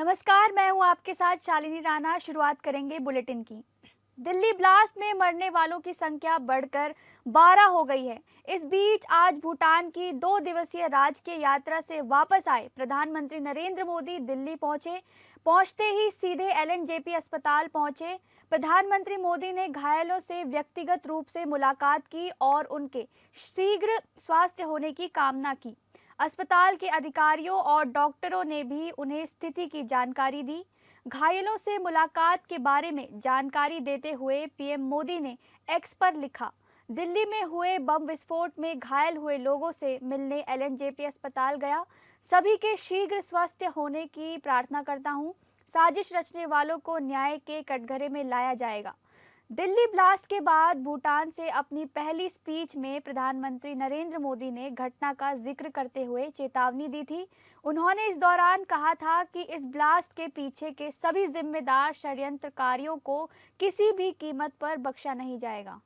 नमस्कार, मैं हूं आपके साथ शालिनी राणा। शुरुआत करेंगे बुलेटिन की। दिल्ली ब्लास्ट में मरने वालों की संख्या बढ़कर 12 हो गई है। इस बीच आज भूटान की 2 दिवसीय राजकीय यात्रा से वापस आए प्रधानमंत्री नरेंद्र मोदी दिल्ली पहुंचे। पहुंचते ही सीधे एलएनजेपी अस्पताल पहुंचे। प्रधानमंत्री मोदी ने घायलों से व्यक्तिगत रूप से मुलाकात की और उनके शीघ्र स्वास्थ्य होने की कामना की। अस्पताल के अधिकारियों और डॉक्टरों ने भी उन्हें स्थिति की जानकारी दी। घायलों से मुलाकात के बारे में जानकारी देते हुए पीएम मोदी ने एक्स पर लिखा, दिल्ली में हुए बम विस्फोट में घायल हुए लोगों से मिलने एलएनजेपी अस्पताल गया। सभी के शीघ्र स्वस्थ होने की प्रार्थना करता हूं। साजिश रचने वालों को न्याय के कटघरे में लाया जाएगा। दिल्ली ब्लास्ट के बाद भूटान से अपनी पहली स्पीच में प्रधानमंत्री नरेंद्र मोदी ने घटना का जिक्र करते हुए चेतावनी दी थी। उन्होंने इस दौरान कहा था कि इस ब्लास्ट के पीछे के सभी जिम्मेदार षड्यंत्रकारियों को किसी भी कीमत पर बख्शा नहीं जाएगा।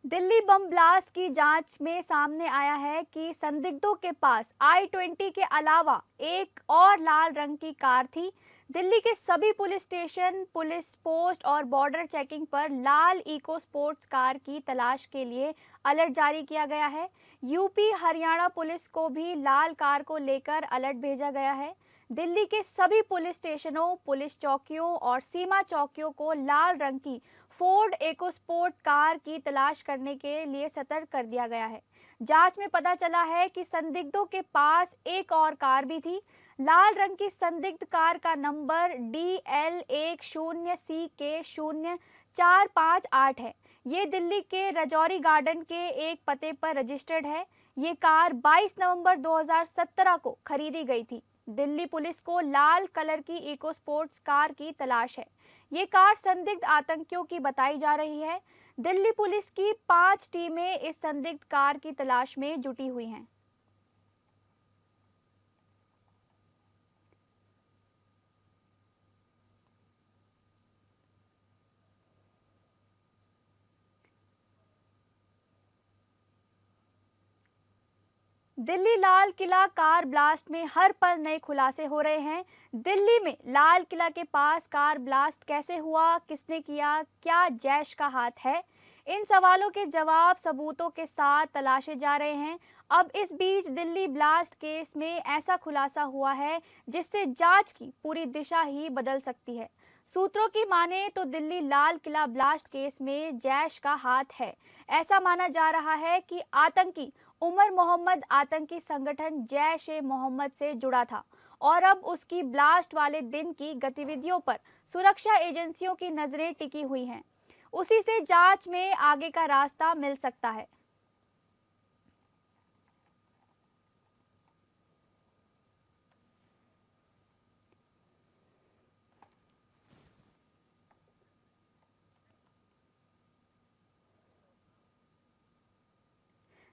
दिल्ली बम ब्लास्ट की जांच में सामने आया है कि संदिग्धों के पास I-20 के अलावा एक और लाल रंग की कार थी। दिल्ली के सभी पुलिस स्टेशन, पुलिस पोस्ट और बॉर्डर चेकिंग पर लाल इको स्पोर्ट्स कार की तलाश के लिए अलर्ट जारी किया गया है। यूपी हरियाणा पुलिस को भी लाल कार को लेकर अलर्ट भेजा गया है। दिल्ली के सभी पुलिस स्टेशनों, पुलिस चौकियों और सीमा चौकियों को लाल रंग की फोर्ड इकोस्पोर्ट कार की तलाश करने के लिए सतर्क कर दिया गया है। जांच में पता चला है कि संदिग्धों के पास एक और कार भी थी। लाल रंग की संदिग्ध कार का नंबर DL10CK0458 है। ये दिल्ली के रजौरी गार्डन के एक पते पर रजिस्टर्ड है। ये कार 22 नवंबर 2017 को खरीदी गई थी। दिल्ली पुलिस को लाल कलर की इको स्पोर्ट्स कार की तलाश है। ये कार संदिग्ध आतंकियों की बताई जा रही है। दिल्ली पुलिस की 5 टीमें इस संदिग्ध कार की तलाश में जुटी हुई हैं। दिल्ली लाल किला कार ब्लास्ट में हर पल नए खुलासे हो रहे हैं। दिल्ली में लाल किला के पास कार ब्लास्ट कैसे हुआ, किसने किया, क्या जैश का हाथ है? इन सवालों के जवाब सबूतों के साथ तलाशे जा रहे हैं। अब इस बीच दिल्ली ब्लास्ट केस में ऐसा खुलासा हुआ है जिससे जांच की पूरी दिशा ही बदल सकती है। सूत्रों की माने तो दिल्ली लाल किला ब्लास्ट केस में जैश का हाथ है। ऐसा माना जा रहा है कि आतंकी उमर मोहम्मद आतंकी संगठन जैश-ए-मोहम्मद से जुड़ा था और अब उसकी ब्लास्ट वाले दिन की गतिविधियों पर सुरक्षा एजेंसियों की नजरें टिकी हुई हैं। उसी से जांच में आगे का रास्ता मिल सकता है।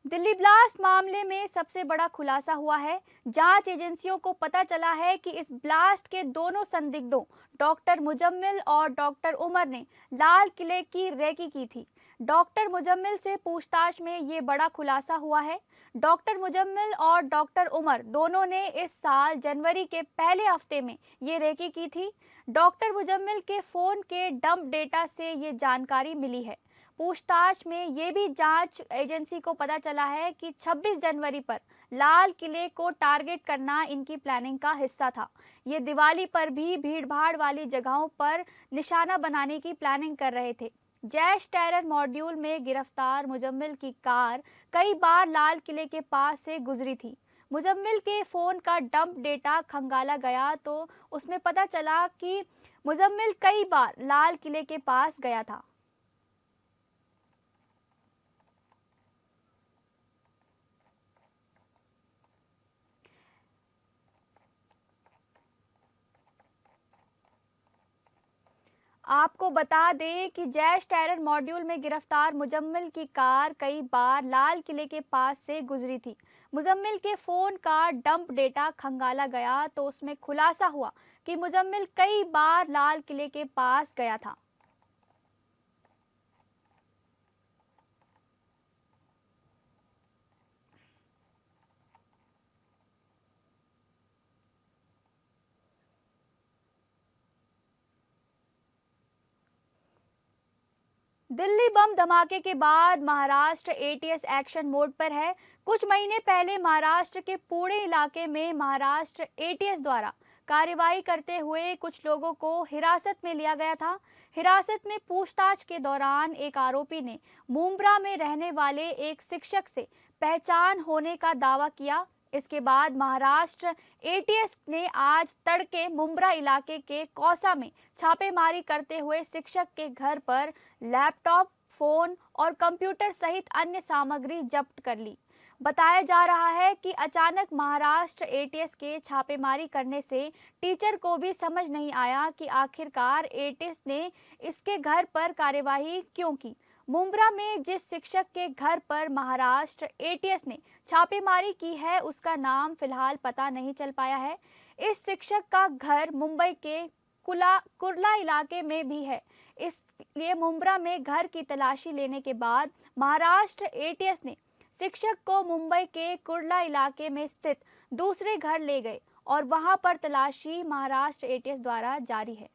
दिल्ली ब्लास्ट मामले में सबसे बड़ा खुलासा हुआ है। जांच एजेंसियों को पता चला है कि इस ब्लास्ट के दोनों संदिग्धों डॉक्टर मुजम्मिल और डॉक्टर उमर ने लाल किले की रेकी की थी। डॉक्टर मुजम्मिल से पूछताछ में ये बड़ा खुलासा हुआ है। डॉक्टर मुजम्मिल और डॉक्टर उमर दोनों ने इस साल जनवरी के पहले हफ्ते में ये रेकी की थी। डॉक्टर मुजम्मिल के फोन के डंप डेटा से ये जानकारी मिली है। पूछताछ में ये भी जांच एजेंसी को पता चला है कि 26 जनवरी पर लाल किले को टारगेट करना इनकी प्लानिंग का हिस्सा था। ये दिवाली पर भी भीड़भाड़ वाली जगहों पर निशाना बनाने की प्लानिंग कर रहे थे। जैश टेरर मॉड्यूल में गिरफ्तार मुजम्मिल की कार कई बार लाल किले के पास से गुजरी थी। मुजम्मिल के फोन का डंप डेटा खंगाला गया तो उसमें पता चला कि मुजम्मिल कई बार लाल किले के पास गया था। आपको बता दें कि जैश टेरर मॉड्यूल में गिरफ्तार मुजम्मिल की कार कई बार लाल किले के पास से गुजरी थी। मुजम्मिल के फोन का डंप डेटा खंगाला गया तो उसमें खुलासा हुआ कि मुजम्मिल कई बार लाल किले के पास गया था। दिल्ली बम धमाके के बाद महाराष्ट्र एटीएस एक्शन मोड पर है। कुछ महीने पहले महाराष्ट्र के पुणे इलाके में महाराष्ट्र एटीएस द्वारा कार्रवाई करते हुए कुछ लोगों को हिरासत में लिया गया था। हिरासत में पूछताछ के दौरान एक आरोपी ने मुंब्रा में रहने वाले एक शिक्षक से पहचान होने का दावा किया। इसके बाद महाराष्ट्र एटीएस ने आज तड़के मुंब्रा इलाके के कौसा में छापेमारी करते हुए शिक्षक के घर पर लैपटॉप, फोन और कंप्यूटर सहित अन्य सामग्री जब्त कर ली। बताया जा रहा है कि अचानक महाराष्ट्र एटीएस के छापेमारी करने से टीचर को भी समझ नहीं आया कि आखिरकार एटीएस ने इसके घर पर कार्यवाही क्यों की। मुंब्रा में जिस शिक्षक के घर पर महाराष्ट्र एटीएस ने छापेमारी की है उसका नाम फिलहाल पता नहीं चल पाया है। इस शिक्षक का घर मुंबई के कुर्ला इलाके में भी है। इसलिए मुंब्रा में घर की तलाशी लेने के बाद महाराष्ट्र एटीएस ने शिक्षक को मुंबई के कुर्ला इलाके में स्थित दूसरे घर ले गए और वहां पर तलाशी महाराष्ट्र एटीएस द्वारा जारी है।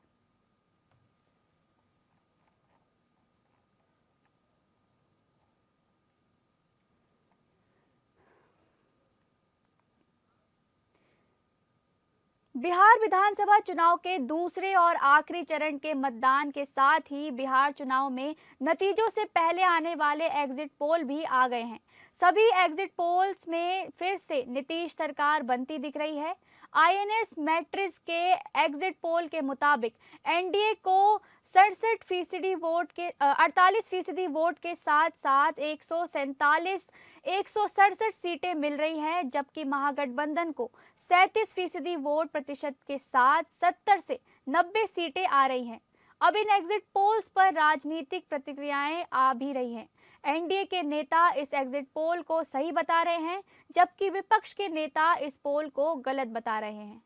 बिहार विधानसभा चुनाव के दूसरे और आखिरी चरण के मतदान के साथ ही बिहार चुनाव में नतीजों से पहले आने वाले एग्जिट पोल भी आ गए हैं। सभी एग्जिट पोल्स में फिर से नीतीश सरकार बनती दिख रही है। आईएनएस मैट्रिक्स के एग्जिट पोल के मुताबिक एनडीए को 67% वोट के 48% वोट के साथ साथ 167 सीटें मिल रही हैं, जबकि महागठबंधन को 37% वोट प्रतिशत के साथ 70 से 90 सीटें आ रही हैं। अब इन एग्जिट पोल्स पर राजनीतिक प्रतिक्रियाएं आ भी रही हैं। एनडीए के नेता इस एग्जिट पोल को सही बता रहे हैं, जबकि विपक्ष के नेता इस पोल को गलत बता रहे हैं।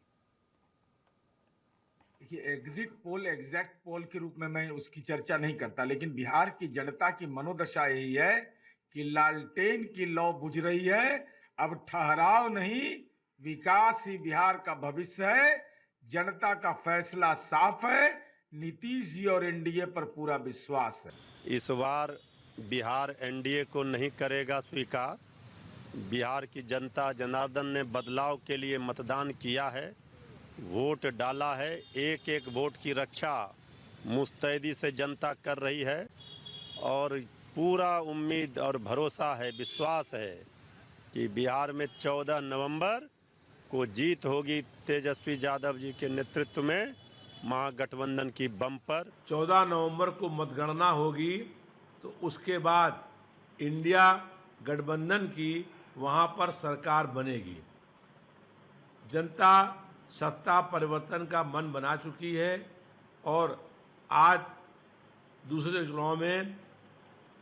देखिए, एग्जिट पोल एग्जैक्ट पोल के रूप में मैं उसकी चर्चा नहीं करता, लेकिन बिहार की जनता की मनोदशा यही है कि लालटेन की लौ बुझ रही है। अब ठहराव नहीं, विकास ही बिहार का भविष्य है। जनता का फैसला साफ है। नीतीश जी और एनडीए पर पूरा विश्वास है। इस बार बिहार एनडीए को नहीं करेगा स्वीकार। बिहार की जनता जनार्दन ने बदलाव के लिए मतदान किया है, वोट डाला है। एक एक वोट की रक्षा मुस्तैदी से जनता कर रही है और पूरा उम्मीद और भरोसा है, विश्वास है कि बिहार में 14 नवंबर को जीत होगी तेजस्वी यादव जी के नेतृत्व में महागठबंधन की बम्पर। 14 नवंबर को मतगणना होगी तो उसके बाद इंडिया गठबंधन की वहां पर सरकार बनेगी। जनता सत्ता परिवर्तन का मन बना चुकी है और आज दूसरे चुनाव में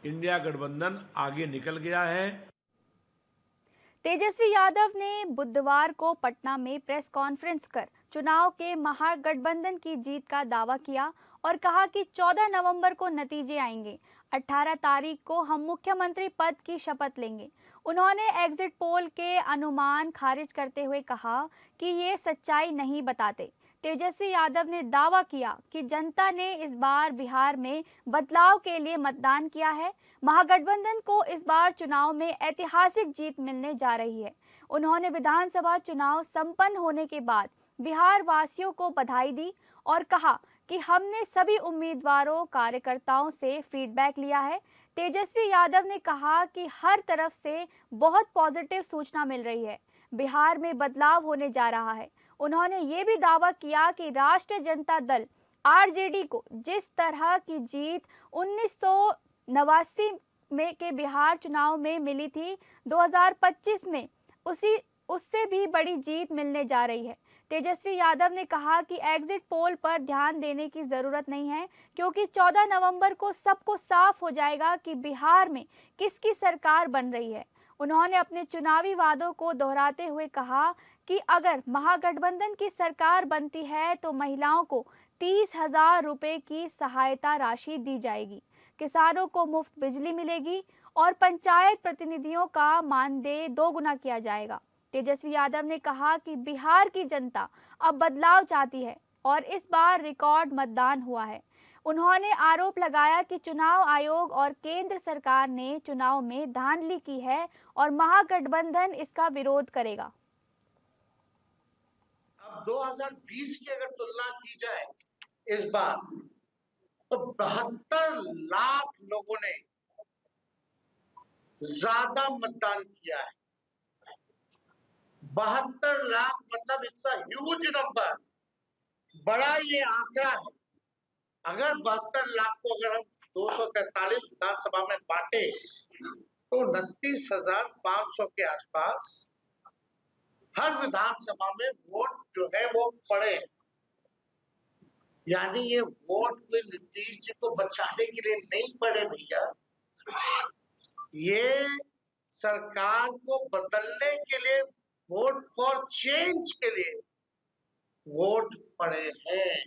इंडिया गठबंधन आगे निकल गया है। तेजस्वी यादव ने बुधवार को पटना में प्रेस कॉन्फ्रेंस कर चुनाव के महागठबंधन की जीत का दावा किया और कहा कि 14 नवंबर को नतीजे आएंगे। 18 तारीख को हम मुख्यमंत्री पद की शपथ लेंगे। उन्होंने एग्जिट पोल के अनुमान खारिज करते हुए कहा कि ये सच्चाई नहीं बताते। तेजस्वी यादव ने दावा किया कि जनता ने इस बार बिहार में बदलाव के लिए मतदान किया है। महागठबंधन को इस बार चुनाव में ऐतिहासिक जीत मिलने जा रही है। उन्होंने विधानसभा चुनाव संपन्न होने के बाद बिहार वासियों को बधाई दी और कहा कि हमने सभी उम्मीदवारों कार्यकर्ताओं से फीडबैक लिया है। तेजस्वी यादव ने कहा कि हर तरफ से बहुत पॉजिटिव सूचना मिल रही है, बिहार में बदलाव होने जा रहा है। उन्होंने ये भी दावा किया कि राष्ट्रीय जनता दल आरजेडी को जिस तरह की जीत 1989 में के बिहार चुनाव में मिली थी, 2025 में उससे भी बड़ी जीत मिलने जा रही है। तेजस्वी यादव ने कहा कि एग्जिट पोल पर ध्यान देने की जरूरत नहीं है, क्योंकि 14 नवंबर को सबको साफ हो जाएगा कि बिहार में किसकी सरकार बन रही है। उन्होंने अपने चुनावी वादों को दोहराते हुए कहा कि अगर महागठबंधन की सरकार बनती है तो महिलाओं को 30,000 रुपए की सहायता राशि दी जाएगी, किसानों को मुफ्त बिजली मिलेगी और पंचायत प्रतिनिधियों का मानदेय 2 गुना किया जाएगा। तेजस्वी यादव ने कहा कि बिहार की जनता अब बदलाव चाहती है और इस बार रिकॉर्ड मतदान हुआ है। उन्होंने आरोप लगाया कि चुनाव आयोग और केंद्र सरकार ने चुनाव में धांधली की है और महागठबंधन इसका विरोध करेगा। अब 2020 की अगर तुलना की जाए इस बार, तो 72 लाख लोगों ने ज्यादा मतदान किया है। 72 लाख मतलब इट्स अ ह्यूज नंबर, बड़ा ये आंकड़ा है। अगर 72 लाख को अगर हम 243 विधानसभा में बांटे तो 29,500 के आसपास हर विधानसभा में वोट जो है वो पड़े। यानी ये वोट कोई नीतीश जी को बचाने के लिए नहीं पड़े भैया, ये सरकार को बदलने के लिए, वोट फॉर चेंज के लिए वोट पड़े हैं।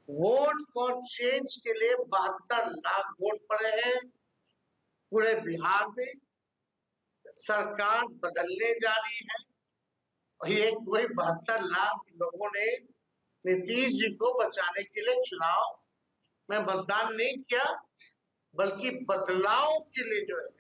वोट फॉर चेंज के लिए 72 लाख वोट पड़े हैं। पूरे बिहार में सरकार बदलने जा रही है और ये कोई 72 लाख लोगों ने नीतीश जी को बचाने के लिए चुनाव में मतदान नहीं किया, बल्कि बदलाव के लिए जो है।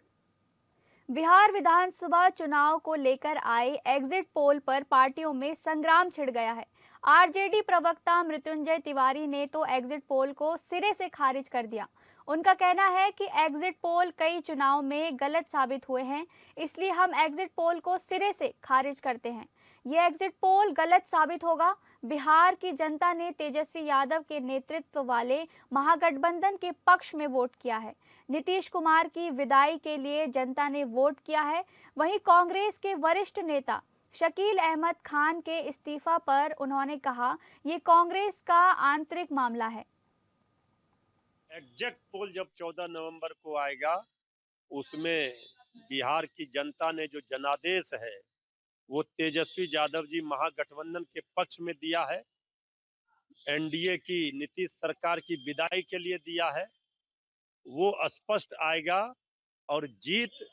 बिहार विधानसभा चुनाव को लेकर आए एग्जिट पोल पर पार्टियों में संग्राम छिड़ गया है। आरजेडी प्रवक्ता मृत्युंजय तिवारी ने तो एग्जिट पोल को सिरे से खारिज कर दिया। उनका कहना है कि एग्जिट पोल कई चुनाव में गलत साबित हुए हैं, इसलिए हम एग्जिट पोल को सिरे से खारिज करते हैं। ये एग्जिट पोल गलत साबित होगा। बिहार की जनता ने तेजस्वी यादव के नेतृत्व वाले महागठबंधन के पक्ष में वोट किया है। नीतीश कुमार की विदाई के लिए जनता ने वोट किया है। वहीं कांग्रेस के वरिष्ठ नेता शकील अहमद खान के इस्तीफा पर उन्होंने कहा, ये कांग्रेस का आंतरिक मामला है। एग्जैक्ट पोल जब 14 नवंबर को आएगा, उसमें बिहार की जनता ने जो जनादेश है वो तेजस्वी यादव जी महागठबंधन के पक्ष में दिया है, एनडीए की नीतीश सरकार की विदाई के लिए दिया है, वो स्पष्ट आएगा और जीत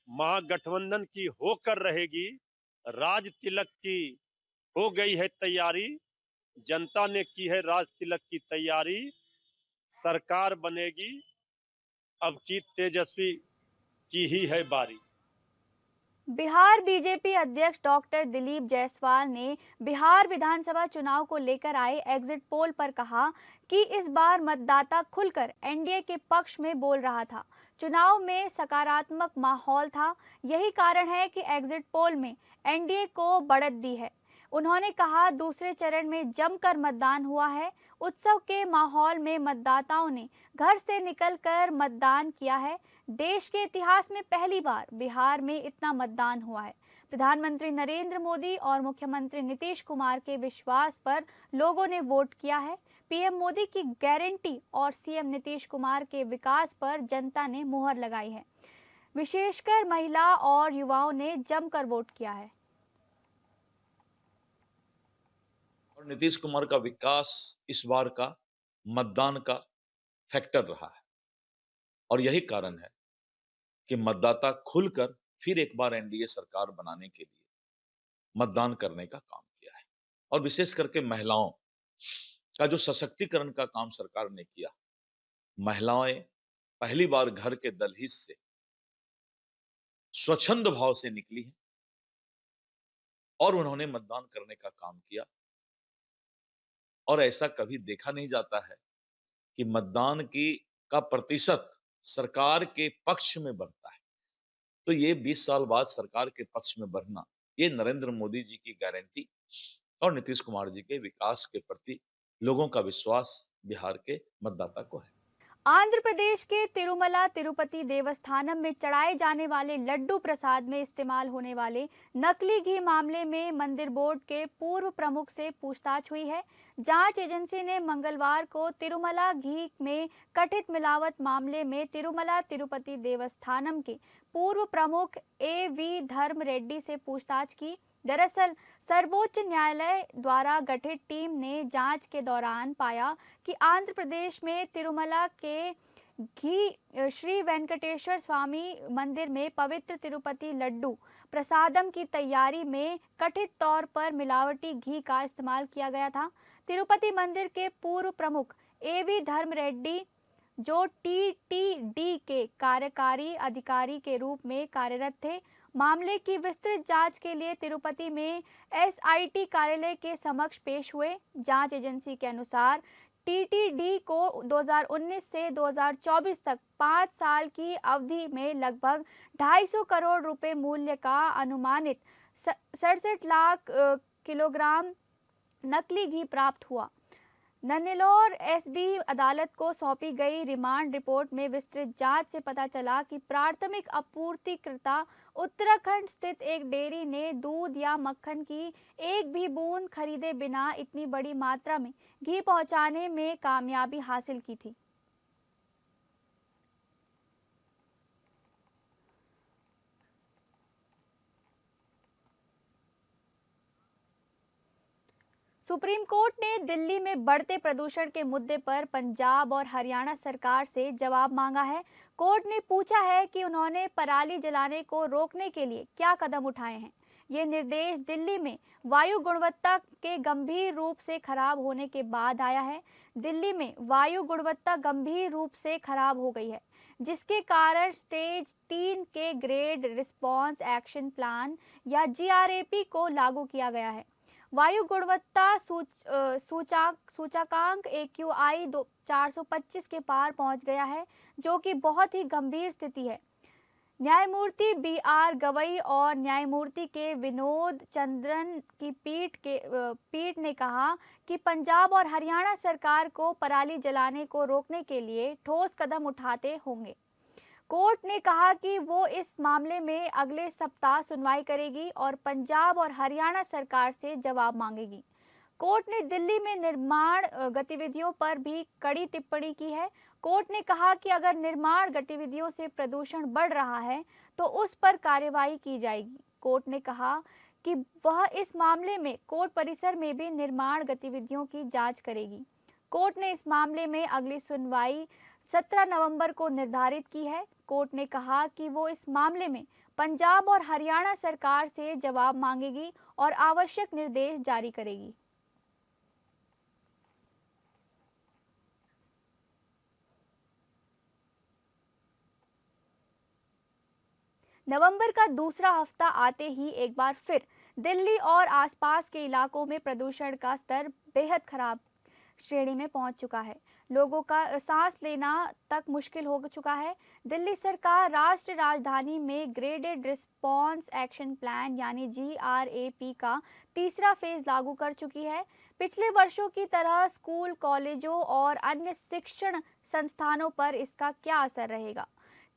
महागठबंधन की होकर रहेगी। राज तिलक की हो गई है तैयारी, जनता ने की है राज तिलक की तैयारी, सरकार बनेगी। अब की तेजस्वी की ही है बारी। बिहार बीजेपी अध्यक्ष डॉक्टर दिलीप जायसवाल ने बिहार विधानसभा चुनाव को लेकर आए एग्जिट पोल पर कहा कि इस बार मतदाता खुलकर एनडीए के पक्ष में बोल रहा था। चुनाव में सकारात्मक माहौल था, यही कारण है कि एग्जिट पोल में एनडीए को बढ़त दी है। उन्होंने कहा, दूसरे चरण में जमकर मतदान हुआ है। उत्सव के माहौल में मतदाताओं ने घर से निकलकर मतदान किया है। देश के इतिहास में पहली बार बिहार में इतना मतदान हुआ है। प्रधानमंत्री नरेंद्र मोदी और मुख्यमंत्री नीतीश कुमार के विश्वास पर लोगों ने वोट किया है। पीएम मोदी की गारंटी और सीएम नीतीश कुमार के विकास पर जनता ने मुहर लगाई है। विशेषकर महिला और युवाओं ने जमकर वोट किया है। और नीतीश कुमार का विकास इस बार का मतदान का फैक्टर रहा है और यही कारण है कि मतदाता खुलकर फिर एक बार एनडीए सरकार बनाने के लिए मतदान करने का काम किया है। और विशेष करके महिलाओं का जो सशक्तिकरण का काम सरकार ने किया, महिलाएं पहली बार घर के दहलीज से स्वच्छंद भाव से निकली हैं और उन्होंने मतदान करने का काम किया। और ऐसा कभी देखा नहीं जाता है कि मतदान का प्रतिशत सरकार के पक्ष में बढ़ता है। तो ये 20 साल बाद सरकार के पक्ष में बढ़ना, ये नरेंद्र मोदी जी की गारंटी और नीतीश कुमार जी के विकास के प्रति लोगों का विश्वास बिहार के मतदाता को है। आंध्र प्रदेश के तिरुमला तिरुपति देवस्थानम में चढ़ाए जाने वाले लड्डू प्रसाद में इस्तेमाल होने वाले नकली घी मामले में मंदिर बोर्ड के पूर्व प्रमुख से पूछताछ हुई है। जांच एजेंसी ने मंगलवार को तिरुमला घी में कथित मिलावट मामले में तिरुमला तिरुपति देवस्थानम के पूर्व प्रमुख A.V. धर्म रेड्डी से पूछताछ की। दरअसल सर्वोच्च न्यायालय द्वारा गठित टीम ने जांच के दौरान पाया कि आंध्र प्रदेश में तिरुमला के घी श्री वेंकटेश्वर स्वामी मंदिर में पवित्र तिरुपति लड्डू प्रसादम की तैयारी में कथित तौर पर मिलावटी घी का इस्तेमाल किया गया था। तिरुपति मंदिर के पूर्व प्रमुख A.V. धर्म रेड्डी, जो TTD के कार्यकारी अधिकारी के रूप में कार्यरत थे, मामले की विस्तृत जांच के लिए तिरुपति में SIT कार्यालय के समक्ष पेश हुए। जांच एजेंसी के अनुसार TTD को 2019 से 2024 तक 5 साल की अवधि में लगभग 250 करोड़ रुपए मूल्य का अनुमानित 67 लाख किलोग्राम नकली घी प्राप्त हुआ। नन्नेलोर SB अदालत को सौंपी गई रिमांड रिपोर्ट में विस्तृत जांच से पता चला कि प्राथमिक आपूर्तिकर्ता उत्तराखंड स्थित एक डेयरी ने दूध या मक्खन की एक भी बूंद खरीदे बिना इतनी बड़ी मात्रा में घी पहुंचाने में कामयाबी हासिल की थी। सुप्रीम कोर्ट ने दिल्ली में बढ़ते प्रदूषण के मुद्दे पर पंजाब और हरियाणा सरकार से जवाब मांगा है। कोर्ट ने पूछा है कि उन्होंने पराली जलाने को रोकने के लिए क्या कदम उठाए हैं। ये निर्देश दिल्ली में वायु गुणवत्ता के गंभीर रूप से खराब होने के बाद आया है। दिल्ली में वायु गुणवत्ता गंभीर रूप से खराब हो गई है, जिसके कारण स्टेज 3 के ग्रेड रिस्पॉन्स एक्शन प्लान या GRAP को लागू किया गया है। वायु गुणवत्ता सूचकांक AQI 425 के पार पहुंच गया है, जो कि बहुत ही गंभीर स्थिति है। न्यायमूर्ति BR गवई और न्यायमूर्ति के विनोद चंद्रन की पीठ ने कहा कि पंजाब और हरियाणा सरकार को पराली जलाने को रोकने के लिए ठोस कदम उठाते होंगे। कोर्ट ने कहा कि वो इस मामले में अगले सप्ताह सुनवाई करेगी और पंजाब और हरियाणा सरकार से जवाब मांगेगी। कोर्ट ने दिल्ली में निर्माण गतिविधियों पर भी कड़ी टिप्पणी की है। कोर्ट ने कहा कि अगर निर्माण गतिविधियों से प्रदूषण बढ़ रहा है तो उस पर कार्रवाई की जाएगी। कोर्ट ने कहा कि वह इस मामले में कोर्ट परिसर में भी निर्माण गतिविधियों की जांच करेगी। कोर्ट ने इस मामले में अगली सुनवाई 17 नवंबर को निर्धारित की है। कोर्ट ने कहा कि वो इस मामले में पंजाब और हरियाणा सरकार से जवाब मांगेगी और आवश्यक निर्देश जारी करेगी। नवंबर का दूसरा हफ्ता आते ही एक बार फिर दिल्ली और आसपास के इलाकों में प्रदूषण का स्तर बेहद खराब श्रेणी में पहुंच चुका है। लोगों का सांस लेना तक मुश्किल हो चुका है। दिल्ली सरकार राष्ट्रीय राजधानी में ग्रेडेड रिस्पॉन्स एक्शन प्लान यानी GRAP का तीसरा फेज लागू कर चुकी है। पिछले वर्षों की तरह स्कूल, कॉलेजों और अन्य शिक्षण संस्थानों पर इसका क्या असर रहेगा?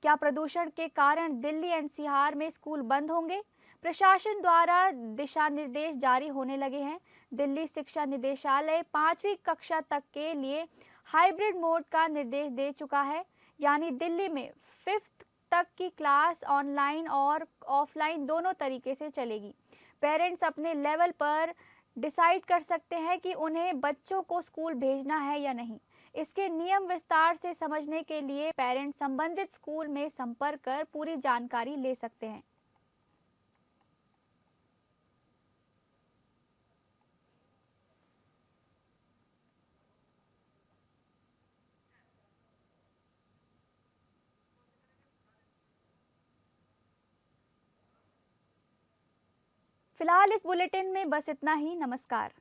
क्या प्रदूषण के कारण दिल्ली NCR में स्कूल बंद होंगे? प्रशासन द्वारा दिशा निर्देश जारी होने लगे हैं। दिल्ली शिक्षा निदेशालय 5वीं कक्षा तक के लिए हाइब्रिड मोड का निर्देश दे चुका है, यानी दिल्ली में 5th तक की क्लास ऑनलाइन और ऑफलाइन दोनों तरीके से चलेगी। पेरेंट्स अपने लेवल पर डिसाइड कर सकते हैं कि उन्हें बच्चों को स्कूल भेजना है या नहीं। इसके नियम विस्तार से समझने के लिए पेरेंट्स संबंधित स्कूल में संपर्क कर पूरी जानकारी ले सकते हैं। फिलहाल इस बुलेटिन में बस इतना ही। नमस्कार।